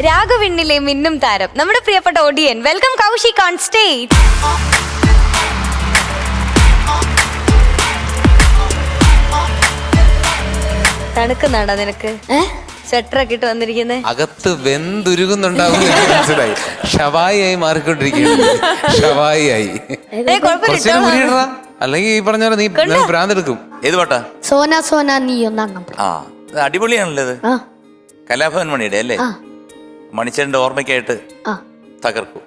രാഘവിണ്ണിലെ മിന്നും താരം നമ്മുടെ പ്രിയപ്പെട്ട ഓഡിയൻ. Welcome Kaushik on stage. തണുക്കുന്നാടാ നിനക്ക്? സ്വെറ്ററൊക്കെ ഇട്ട് വന്നിരിക്കുന്നത് അകത്ത് വെന്തുരുകുന്നുണ്ടാവും. മനസ്സിലായി. ഷവായി ആയി മാറിക്കൊണ്ടിരിക്കുകയാണ്. ഷവായി ആയി. അല്ലെങ്കിൽ ഈ പറഞ്ഞ പോലെ നീ ഭ്രാന്തെടുക്കും. ഏത് പാട്ടാ? സോന സോന നീ ഒന്നാം. ആ, അടിപൊളിയാണല്ലോ ഇത്. കലാഭവൻ മണിയുടെ അല്ലേ? മണിച്ചേട്ടന്റെ ഓർമ്മയ്ക്കായിട്ട് തകർക്കും.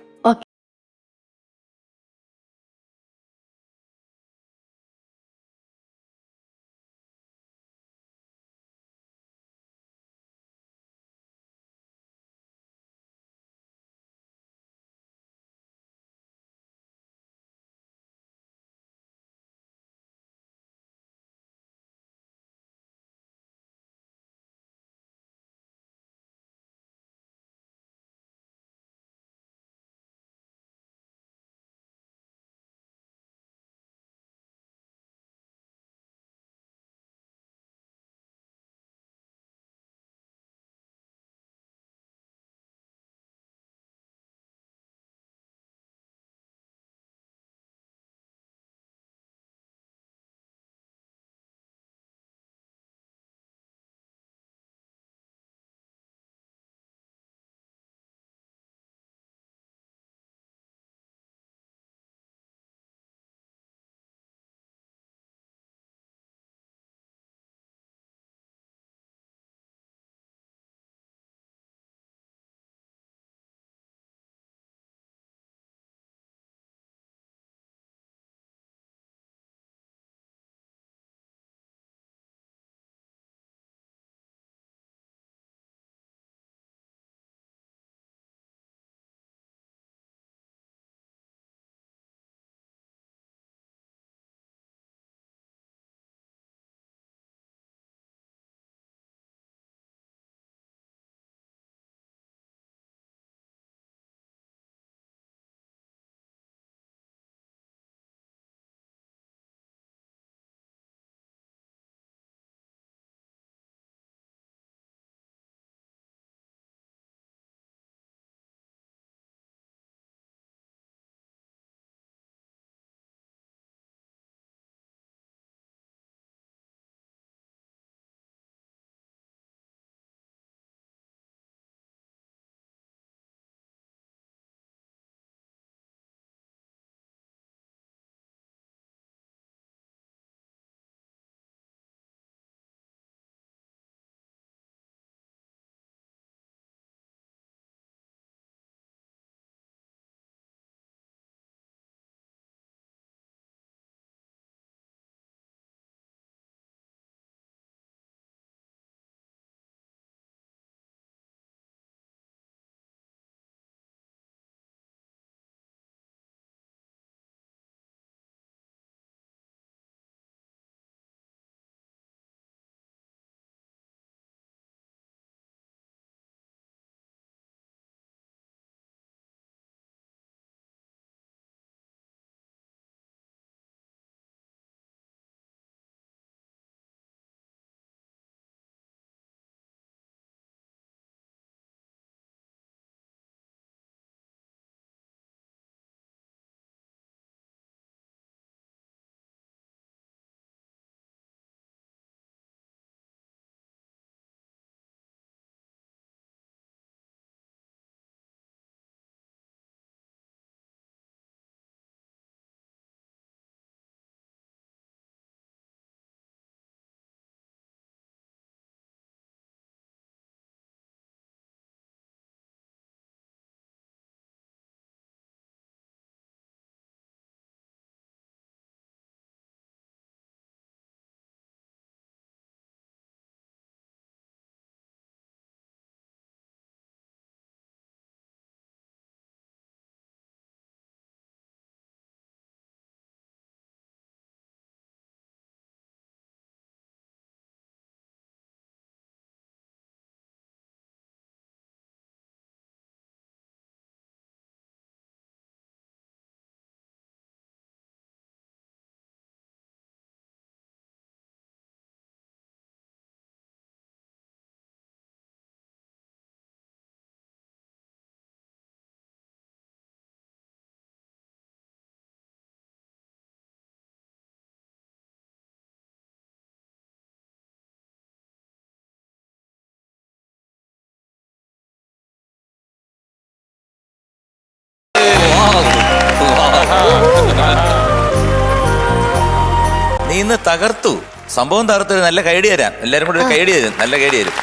ഇന്ന് തകർത്തു. സംഭവം തകർത്തു. നല്ല കൈഡി തരാം. എല്ലാവരും കൂടി കൈഡി തരും. നല്ല കൈഡി തരും.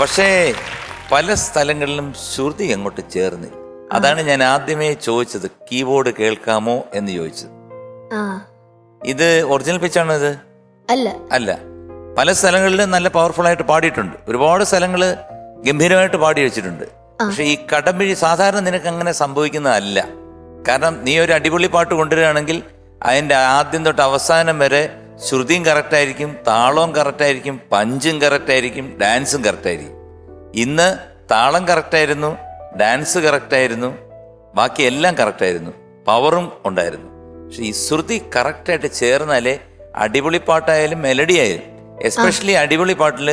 പക്ഷേ പല സ്ഥലങ്ങളിലും ശ്രുതി അങ്ങോട്ട് ചേർന്ന്. അതാണ് ഞാൻ ആദ്യമേ ചോദിച്ചത്, കീബോർഡ് കേൾക്കാമോ എന്ന് ചോദിച്ചത്. ഇത് ഒറിജിനൽ പിച്ചാണോ ഇത്? അല്ല. പല സ്ഥലങ്ങളിലും നല്ല പവർഫുൾ ആയിട്ട് പാടിയിട്ടുണ്ട്. ഒരുപാട് സ്ഥലങ്ങള് ഗംഭീരമായിട്ട് പാടി വെച്ചിട്ടുണ്ട്. പക്ഷെ ഈ കടമ്പിഴി സാധാരണ നിനക്ക് അങ്ങനെ സംഭവിക്കുന്നതല്ല. കാരണം നീ ഒരു അടിപൊളി പാട്ട് കൊണ്ടുവരികയാണെങ്കിൽ അതിൻ്റെ ആദ്യം തൊട്ട് അവസാനം വരെ ശ്രുതിയും കറക്റ്റ് ആയിരിക്കും, താളവും കറക്റ്റ് ആയിരിക്കും, പഞ്ചും കറക്റ്റ് ആയിരിക്കും, ഡാൻസും കറക്റ്റ് ആയിരിക്കും. ഇന്ന് താളം കറക്റ്റായിരുന്നു, ഡാൻസ് കറക്റ്റായിരുന്നു, ബാക്കി എല്ലാം കറക്റ്റായിരുന്നു, പവറും ഉണ്ടായിരുന്നു. പക്ഷെ ഈ ശ്രുതി കറക്റ്റായിട്ട് ചേർന്നാലേ അടിപൊളി പാട്ടായാലും മെലഡി ആയാലും, എസ്പെഷ്യലി അടിപൊളി പാട്ടിൽ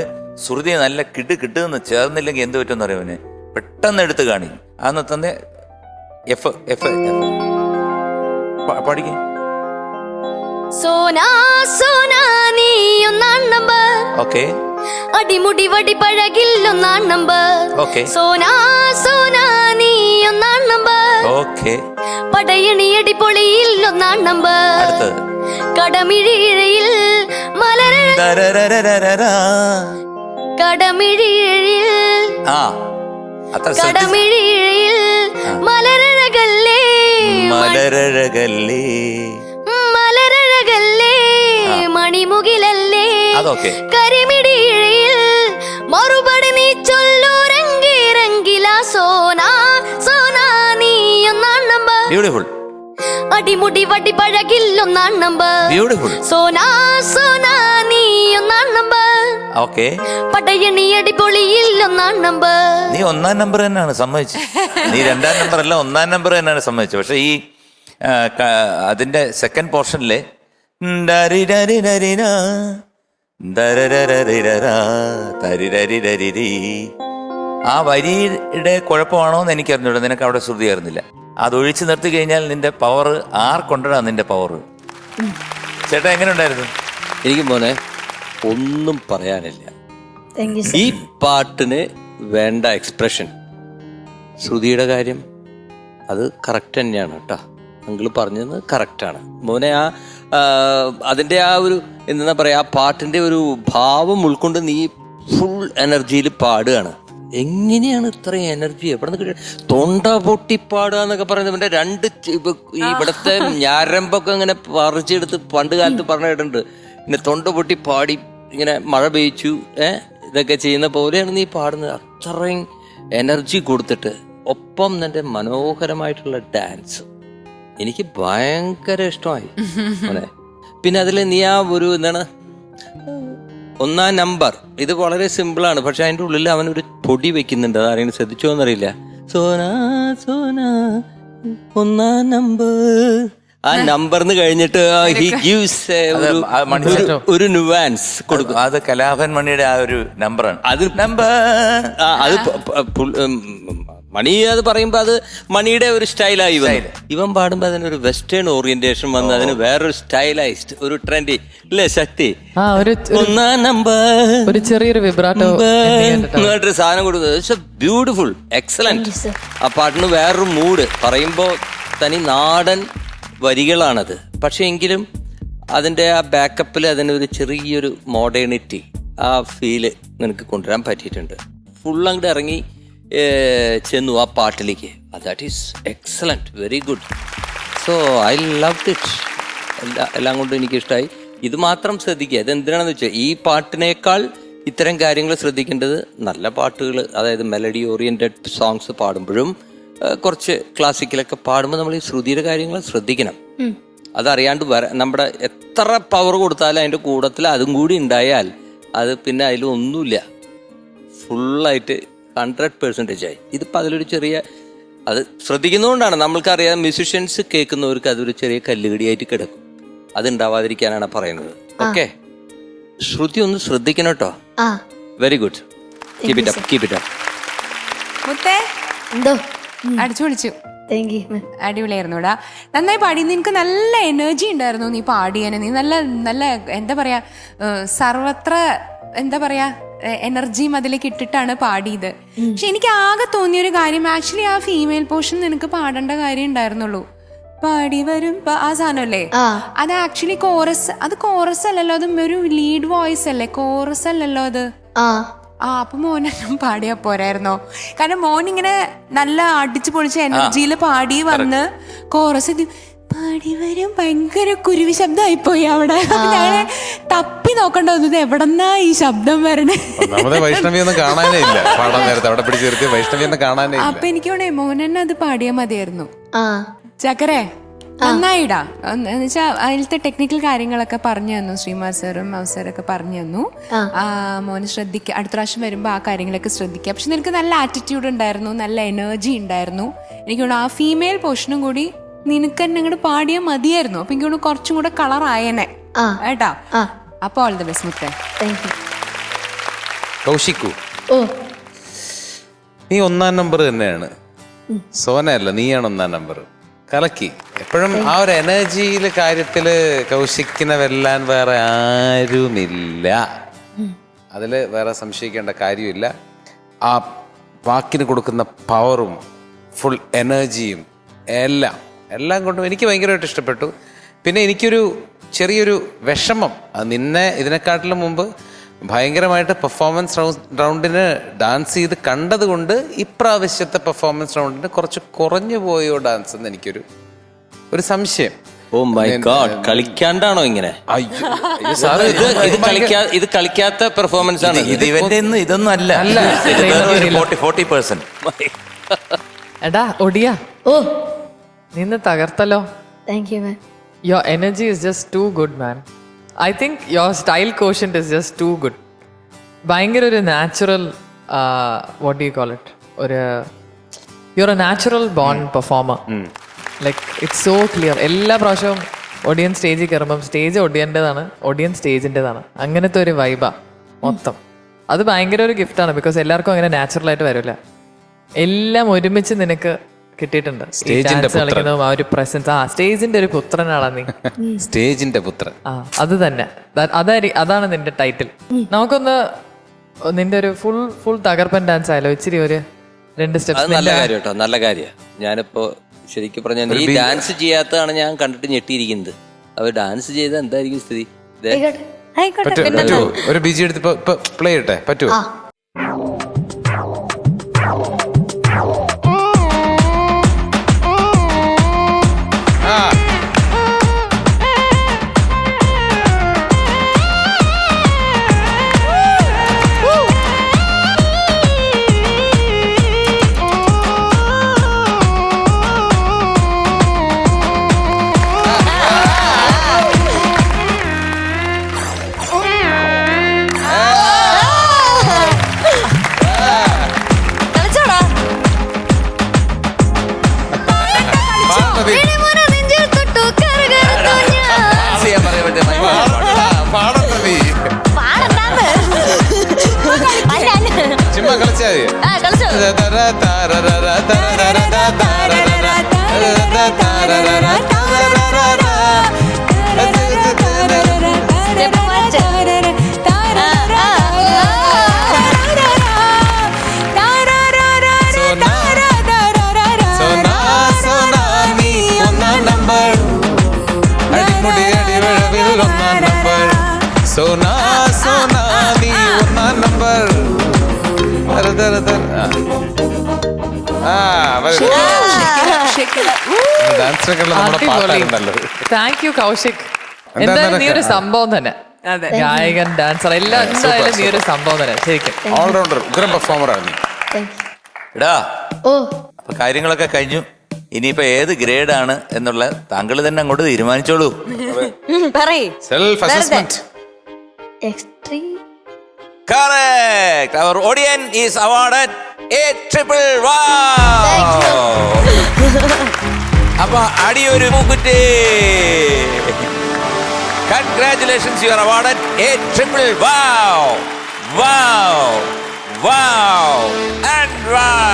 ശ്രുതി നല്ല കിട്ടുന്ന് ചേർന്നില്ലെങ്കിൽ എന്ത് പറ്റുമെന്ന് അറിയാമോ? പെട്ടെന്ന് എടുത്ത് കാണിക്കും. അന്ന് തന്നെ എഫ് എഫ് പഠിക്കും. സോനാ സോനാ നീ ഒന്നാം നമ്പർ. ഓക്കെ. അടിമുടി വടി പഴകില്ലൊന്നാം നമ്പർ. ഓക്കെ. സോനാ സോനാ നീ ഒന്നാം നമ്പർ. ഓക്കെ. പടയണി അടിപൊളിയില്ലൊന്നാം നമ്പർ. അടുത്തത് കടമിഴിയിൽ മലര കടമിഴിയിൽ കടമിഴിയിൽ മലരഴകല്ലേ മലരഴകല്ലേ മലരഴകല്ലേ മണിമുകിലല്ലേ കരിമിടിയിൽ മറുപടി നീ ചൊല്ലൂരങ്കിരങ്കില സോനാ സോനാ നീ ഒന്നാം നമ്പർ. ബ്യൂട്ടിഫുൾ. അടിമുടി വടി പഴകില്ലൊന്നാം നമ്പർ. ബ്യൂട്ടിഫുൾ. സോനാ സോനാ നീ ഒന്നാം നമ്പർ. ഓക്കെ. പടയണി അടിപൊളിയില്ലൊന്നാം നമ്പർ. നീ ഒന്നാം നമ്പർ തന്നെയാണ് സമ്മതിച്ചത്. നീ രണ്ടാം നമ്പർ അല്ല, ഒന്നാം നമ്പർ തന്നെയാണ് സമ്മതിച്ചത്. പക്ഷെ ഈ അതിന്റെ സെക്കൻഡ് പോർഷനിലെ ആ വരിയുടെ കുഴപ്പമാണോ എന്ന് എനിക്കറിഞ്ഞൂടാ. നിനക്ക് അവിടെ ശ്രുതി ആയിരുന്നില്ല. അതൊഴിച്ചു നിർത്തി കഴിഞ്ഞാൽ നിന്റെ പവർ ആർക്കൊണ്ടടാ നിന്റെ പവർ. ചേട്ടാ എങ്ങനെ ഉണ്ടായിരുന്നു? എനിക്ക് മോനെ ഒന്നും പറയാനില്ല. ഈ പാട്ടിന് വേണ്ട എക്സ്പ്രഷൻ, ശ്രുതിയുടെ കാര്യം അത് കറക്റ്റ് തന്നെയാണ് കേട്ടോ. അങ്കിള് പറഞ്ഞത് കറക്റ്റാണ് മോനെ. അതിൻ്റെ ആ ഒരു എന്താ പറയുക, ആ പാട്ടിൻ്റെ ഒരു ഭാവം ഉൾക്കൊണ്ട് നീ ഫുൾ എനർജിയിൽ പാടുകയാണ്. എങ്ങനെയാണ് ഇത്രയും എനർജി എവിടെ നിന്ന് കിട്ടുക? തൊണ്ട പൊട്ടിപ്പാടുക എന്നൊക്കെ പറയുന്നത് രണ്ട് ഇവിടുത്തെ ഞരമ്പൊക്കെ ഇങ്ങനെ പറിച്ചെടുത്ത് പണ്ട് കാലത്ത് പറഞ്ഞു കേട്ടിട്ടുണ്ട്. പിന്നെ തൊണ്ട പൊട്ടി പാടി ഇങ്ങനെ മഴ പെയ്ച്ചു ഇതൊക്കെ ചെയ്യുന്ന പോലെയാണ് നീ പാടുന്നത്. അത്രയും എനർജി കൊടുത്തിട്ട് ഒപ്പം നിന്റെ മനോഹരമായിട്ടുള്ള ഡാൻസ് എനിക്ക് ഭയങ്കര ഇഷ്ടമായി. പിന്നെ അതിൽ നീ ആ ഒരു എന്താണ് ഒന്നാം നമ്പർ, ഇത് വളരെ സിമ്പിളാണ്. പക്ഷെ അതിൻ്റെ ഉള്ളിൽ അവനൊരു പൊടി വെക്കുന്നുണ്ട്. അത് ആരെങ്കിലും ശ്രദ്ധിച്ചോന്നറിയില്ല. സോനാ സോനാ ഒന്നാം നമ്പർ. ആ നമ്പറിന് കഴിഞ്ഞിട്ട് ഹി ഗിവ്സ് ഒരു നുവാൻസ് കൊടുക്കും. അത് കലാഭൻ മണിയുടെ ആ ഒരു നമ്പറാണ്. അത് നമ്പർ അത് മണി അത് പറയുമ്പോ അത് മണിയുടെ ഒരു സ്റ്റൈലായി. ഇവൻ പാടുമ്പോ അതിനൊരു വെസ്റ്റേൺ ഓറിയന്റേഷൻ വന്ന് അതിന് വേറൊരു സ്റ്റൈലൈസ്ഡ് ഒരു ട്രെൻഡി അല്ലേ ശക്തി. ഒന്നാം നമ്പർ ഒരു ചെറിയൊരു വിബ്രാട്ടോ എന്നൊരു സാധനം കൊടുക്കുന്നത്. Beautiful, excellent. ആ പാട്ടിന് വേറൊരു മൂഡ്. പറയുമ്പോ തനി നാടൻ വരികളാണത്. പക്ഷെ എങ്കിലും അതിന്റെ ആ ബാക്കപ്പിൽ അതിനൊരു ചെറിയൊരു മോഡേണിറ്റി, ആ ഫീല് നിനക്ക് കൊണ്ടുവരാൻ പറ്റിയിട്ടുണ്ട്. ഫുൾ അങ്ങോട്ട് ഇറങ്ങി ചെന്നു ആ പാട്ടിലേക്ക്. That is excellent, very good. So I love it. എല്ലാം കൊണ്ടും എനിക്കിഷ്ടമായി. ഇത് മാത്രം ശ്രദ്ധിക്കുക. ഇതെന്തിനാണെന്ന് വെച്ചാൽ ഈ പാട്ടിനേക്കാൾ ഇത്തരം കാര്യങ്ങൾ ശ്രദ്ധിക്കേണ്ടത് നല്ല പാട്ടുകൾ, അതായത് മെലഡി ഓറിയന്റഡ് സോങ്സ് പാടുമ്പോഴും കുറച്ച് ക്ലാസിക്കലൊക്കെ പാടുമ്പോൾ നമ്മൾ ഈ ശ്രുതിയുടെ കാര്യങ്ങൾ ശ്രദ്ധിക്കണം. അതറിയാണ്ട് നമ്മുടെ എത്ര പവർ കൊടുത്താലും അതിൻ്റെ കൂട്ടത്തിൽ അതും കൂടി ഉണ്ടായാൽ അത് പിന്നെ അതിലൊന്നുമില്ല, ഫുള്ളായിട്ട് 100% ആയി. ഇതിപ്പോൾ അതിലൊരു ചെറിയ അത് ശ്രദ്ധിക്കുന്നതുകൊണ്ടാണ്. നമ്മൾക്കറിയാം മ്യൂസിഷ്യൻസ് കേൾക്കുന്നവർക്ക് അതൊരു ചെറിയ കല്ലുകടിയായിട്ട് കിടക്കും. അതുണ്ടാവാതിരിക്കാനാണ് പറയുന്നത്. ഓക്കെ, ശ്രുതി ഒന്ന് ശ്രദ്ധിക്കണം കേട്ടോ. Very good. Keep it up, keep it up. മുത്തേ എന്തോ അടിച്ചു പൊളിച്ചു. അടിപൊളിയായിരുന്നുടാ, നന്നായി പാടി. നിനക്ക് നല്ല എനർജി ഉണ്ടായിരുന്നു നീ പാടിയന്. നീ നല്ല നല്ല എന്താ പറയാ, സർവത്ര എന്താ പറയാ എനർജിയും അതിലേക്ക് ഇട്ടിട്ടാണ് പാടിയത്. പക്ഷെ എനിക്ക് ആകെ തോന്നിയൊരു കാര്യം, ആക്ച്വലി ആ ഫീമെയിൽ പോർഷൻ നിനക്ക് പാടേണ്ട കാര്യം ഉണ്ടായിരുന്നുള്ളൂ. പാടി വരും ആ സാധനമല്ലേ, അത് ആക്ച്വലി കോറസ്, അത് കോറസ് അല്ലല്ലോ, അത് ഒരു ലീഡ് വോയിസ് അല്ലേ, കോറസ് അല്ലല്ലോ അത്. അപ്പൊ മോനും പാടിയാ പോരായിരുന്നോ? കാരണം മോൻ ഇങ്ങനെ നല്ല അടിച്ചു പൊളിച്ച എനർജിയിൽ പാടി വന്ന് കോറസ് പാടി വരും, ഭയങ്കര കുരുവി ശബ്ദമായിപ്പോയി അവിടെ. ഞാൻ തപ്പി നോക്കണ്ട വന്നത് എവിടെന്നാ ഈ ശബ്ദം വരണേ. വൈഷ്ണവി ഒന്നും കാണാനേ ഇല്ല, പാടാൻ നേരത്തെ അവിടെ പിടിച്ച് നിർത്തി വൈഷ്ണവി ഒന്നും കാണാനേ ഇല്ല. അപ്പൊ എനിക്ക് തോന്നേ മോനെന്നെ അത് പാടിയാ മതിയായിരുന്നു. ചക്കരെ നന്നായിടാ, എന്നുവെച്ചാ അതിലത്തെ ടെക്നിക്കൽ കാര്യങ്ങളൊക്കെ പറഞ്ഞു തന്നു ശ്രീമാൻ സാറും അവസരമൊക്കെ പറഞ്ഞു തന്നു. മോന് ശ്രദ്ധിക്കുക, അടുത്ത പ്രാവശ്യം വരുമ്പോ ആ കാര്യങ്ങളൊക്കെ ശ്രദ്ധിക്കുക. പക്ഷെ നിനക്ക് നല്ല ആറ്റിറ്റ്യൂഡ് ഉണ്ടായിരുന്നു, നല്ല എനർജി ഉണ്ടായിരുന്നു. എനിക്ക് തോന്നുന്നു ആ ഫീമെയിൽ പോർഷനും കൂടി നിനക്ക് തന്നെ അങ്ങോട്ട് പാടിയാൽ മതിയായിരുന്നു. അപ്പൊ എനിക്ക് തോന്നുന്നു കുറച്ചും കൂടെ കളർ ആയേനെ ഏട്ടാ. അപ്പൊ ഓൾ ദി ബെസ്റ്റ് മുത്തേ. കൗശിക്കു, നീ 1-ാം നമ്പർ തന്നെയാണ്. സോനയല്ല, നീയാണ് 1-ാം നമ്പർ. കലക്കി. എപ്പോഴും ആ ഒരു എനർജിയിലെ കാര്യത്തില് കൗശിക്കിനെ വെല്ലാൻ വേറെ ആരുമില്ല. അതില് വേറെ സംശയിക്കേണ്ട കാര്യമില്ല. ആ വാക്കിന് കൊടുക്കുന്ന പവറും ഫുൾ എനർജിയും എല്ലാം കൊണ്ടും എനിക്ക് ഭയങ്കരമായിട്ട് ഇഷ്ടപ്പെട്ടു. പിന്നെ എനിക്കൊരു ചെറിയൊരു വിഷമം, നിന്നെ ഇതിനെക്കാട്ടിലും മുമ്പ് ഭയങ്കരമായിട്ട് പെർഫോമൻസ് റൗണ്ടിന് ഡാൻസ് ചെയ്ത് കണ്ടത് കൊണ്ട് ഇപ്രാവശ്യത്തെ പെർഫോമൻസ് റൗണ്ടിന് കുറച്ച് കുറഞ്ഞു പോയോ ഡാൻസ് എന്ന് എനിക്കൊരു സംശയം. ഓ മൈ ഗോഡ്, കളിക്കാണ്ടാണോ ഇങ്ങനെ? ഇത് കളിക്കാത്ത പെർഫോമൻസ് ആണ്. ഇത് ഇവന്റെ ഇതൊന്നും അല്ല, 40%. എടാ ഒടിയ, നിന്ന് തകർത്തല്ലോ. Your energy is just too good, man. I think your style quotient is just too good. ഭയങ്കര ഒരു natural, what do you call it? You're a natural born performer. Like it's so clear. എല്ലാ പ്രാവശ്യവും ഒടിയൻ സ്റ്റേജിൽ കയറുമ്പം stage ഒടിയൻ്റെതാണ്, ഒടിയൻ സ്റ്റേജിൻ്റെതാണ്. അങ്ങനത്തെ ഒരു വൈബാ മൊത്തം. അത് ഭയങ്കര ഒരു ഗിഫ്റ്റാണ്. ബിക്കോസ് എല്ലാവർക്കും അങ്ങനെ നാച്ചുറൽ ആയിട്ട് വരില്ല. എല്ലാം ഒരുമിച്ച് നിനക്ക് കിട്ടിയിട്ടുണ്ട്. കളിക്കുന്നതും ആ ഒരു പ്രസൻസ്. സ്റ്റേജിന്റെ ഒരു പുത്രനാണ് നീ. സ്റ്റേജിന്റെ പുത്രൻ. അത് തന്നെ, അതാണ് നിന്റെ ടൈറ്റിൽ. നമുക്കൊന്ന് നിന്റെ ഒരു ഫുൾ തകർപ്പൻ ഡാൻസ് ആയാലോ? ഇച്ചിരി ഒരു 2 സ്റ്റെപ്സ്. നല്ല കാര്യം കേട്ടോ, നല്ല കാര്യം. ഞാനിപ്പോ ശരിക്കും പറഞ്ഞാൽ ഈ ഡാൻസ് ചെയ്യാത്തതാണ് ഞാൻ കണ്ടിട്ട് ഞെട്ടിയിരിക്കുന്നത്. അവർ ഡാൻസ് ചെയ്താൽ എന്തായിരിക്കും സ്ഥിതി? പറ്റുമോ? ഒരു ബിജി എടുത്ത് പ്ലേ ചെയ്യട്ടെ, പറ്റുമോ? ചുമ്മാ കളിച്ചാൽ സോനാ സോനാ നീ 1-ാം നമ്പർ. Thank you Kaushik. എന്തായാലും നീ ഒരു സംഭവം തന്നെ, ഗായകൻ, ഡാൻസർ, എല്ലാം എന്തായാലും നീ ഒരു സംഭവം തന്നെ. ശരിക്കും ഓൾറൗണ്ടർ, ഉഗ്രം പെർഫോമറാണ് നീ. എടാ, അപ്പൊ കാര്യങ്ങളൊക്കെ കഴിഞ്ഞു. ഇനിയിപ്പോ ഏത് ഗ്രേഡാണ് എന്നുള്ള താങ്കൾ തന്നെ അങ്ങോട്ട് തീരുമാനിച്ചോളൂ. Self assessment. Correct. Our audience is awarded a triple wow. അപ്പൊ അടിയൊരു മൂക്കുറ്റി. Congratulations, you are awarded a triple wow. Wow. Wow. And wow.